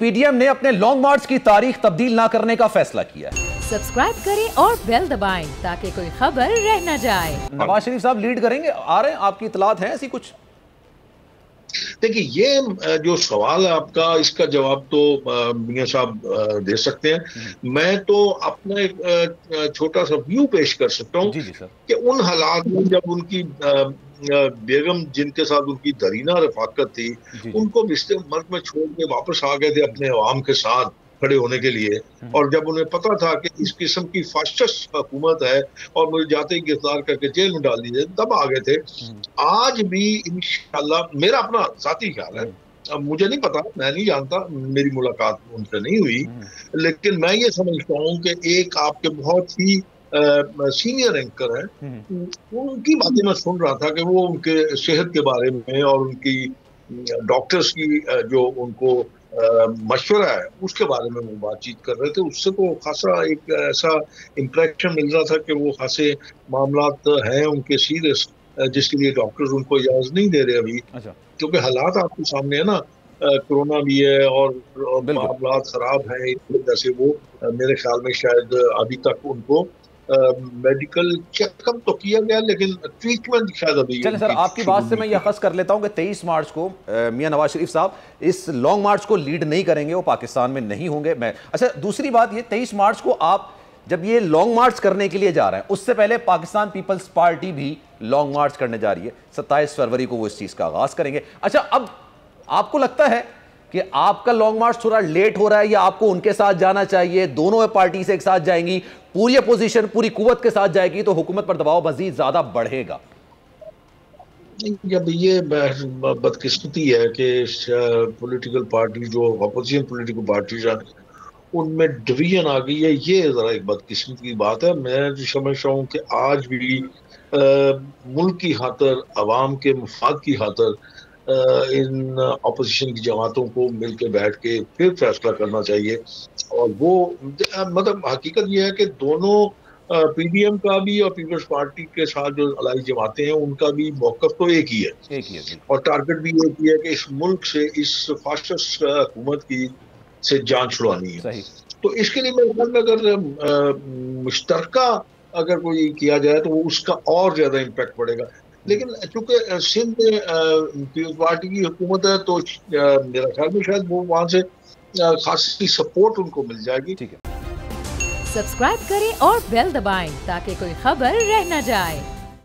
PDM ने अपने long मार्च की तारीख तब्दील ना करने का फैसला किया है। सब्सक्राइब करें और बेल दबाएं ताकि कोई खबर रह न जाए। नवाज शरीफ साहब लीड करेंगे, आ रहे हैं, आपकी इतलात है ऐसी कुछ? देखिए, ये जो सवाल है आपका, इसका जवाब तो मियां साहब दे सकते हैं। मैं तो अपना एक छोटा सा व्यू पेश कर सकता हूँ जी जी सर। कि उन हालात में जब उनकी बेगम, जिनके साथ उनकी दरीना रफाकत थी, जी जी। उनको बिस्तर मर्ग में छोड़ के वापस आ गए थे अपने अवाम के साथ खड़े होने के लिए, और जब उन्हें पता था कि इस किस्म की फाशिस्ट हुकूमत है और मुझे जाते ही गिरफ्तार करके जेल में डाल दीजिए, तब आ गए थे। आज भी इंशाल्लाह, मेरा अपना जाती ख्याल है, अब मुझे नहीं पता, मैं नहीं जानता, मेरी मुलाकात उनसे नहीं हुई, लेकिन मैं ये समझता हूँ कि एक आपके बहुत ही सीनियर एंकर हैं, उनकी बातें मैं सुन रहा था कि वो उनके सेहत के बारे में और उनकी डॉक्टर्स की जो उनको मशवरा है उसके बारे में वो बातचीत कर रहे थे। उससे तो खासा एक ऐसा इम्प्रेशन मिल रहा था कि वो खासे मामलात हैं उनके सीरियस, जिसके लिए डॉक्टर्स उनको इजाजत नहीं दे रहे अभी। अच्छा। क्योंकि हालात आपके सामने है ना, कोरोना भी है और बिल्कुल। मामलात खराब हैं, इस वजह से वो मेरे ख्याल में शायद अभी तक उनको मेडिकल चेकअप तो किया गया, लेकिन ट्रीटमेंट शायद अभी चलें सर, आपकी बात से मैं यह अखज़ कर लेता हूं कि 23 मार्च को मियां नवाज शरीफ साहब इस लॉन्ग मार्च को लीड नहीं करेंगे, वो पाकिस्तान में नहीं होंगे। मैं अच्छा, दूसरी बात ये, 23 मार्च को आप जब ये लॉन्ग मार्च करने के लिए जा रहे हैं, उससे पहले पाकिस्तान पीपल्स पार्टी भी लॉन्ग मार्च करने जा रही है। 27 फरवरी को वो इस चीज़ का आगाज़ करेंगे। अच्छा, अब आपको लगता है कि आपका लॉन्ग मार्च थोड़ा लेट हो रहा है या आपको उनके साथ जाना चाहिए? दोनों पार्टी से एक साथ जाएंगी, पूरी अपोजिशन पूरी कुव्वत के साथ जाएगी तो हुकूमत पर दबाव मजीद ज्यादा बढ़ेगा। जब ये बदकिस्मती है कि पॉलिटिकल पार्टी जो अपोजिशन पॉलिटिकल पार्टीज हैं उनमें डिवीजन आ गई है, ये जरा एक बदकिस्मती की बात है। मैं जो समझता हूँ कि आज भी मुल्क की खातर, अवाम के मफाद की खातर इन अपोजिशन की जमातों को मिलकर बैठ के फिर फैसला करना चाहिए। और वो मतलब हकीकत ये है कि दोनों पीडीएम का भी और पीपल्स पार्टी के साथ जो अलाई जमातें हैं उनका भी मौकफ तो एक ही है और टारगेट भी एक ही है कि इस मुल्क से, इस फाशिस्ट हुकूमत की से जान छुड़वानी है। सही। तो इसके लिए मेरे ख्याल में अगर मुश्तरका अगर कोई किया जाए तो उसका और ज्यादा इम्पैक्ट पड़ेगा। लेकिन चूंकि सिंध में पीपल्स पार्टी की हुकूमत है तो मेरा ख्याल में शायद वो वहां से खासी सपोर्ट उनको मिल जाएगी। ठीक है। सब्सक्राइब करें और बेल दबाएं ताकि कोई खबर रह न जाए।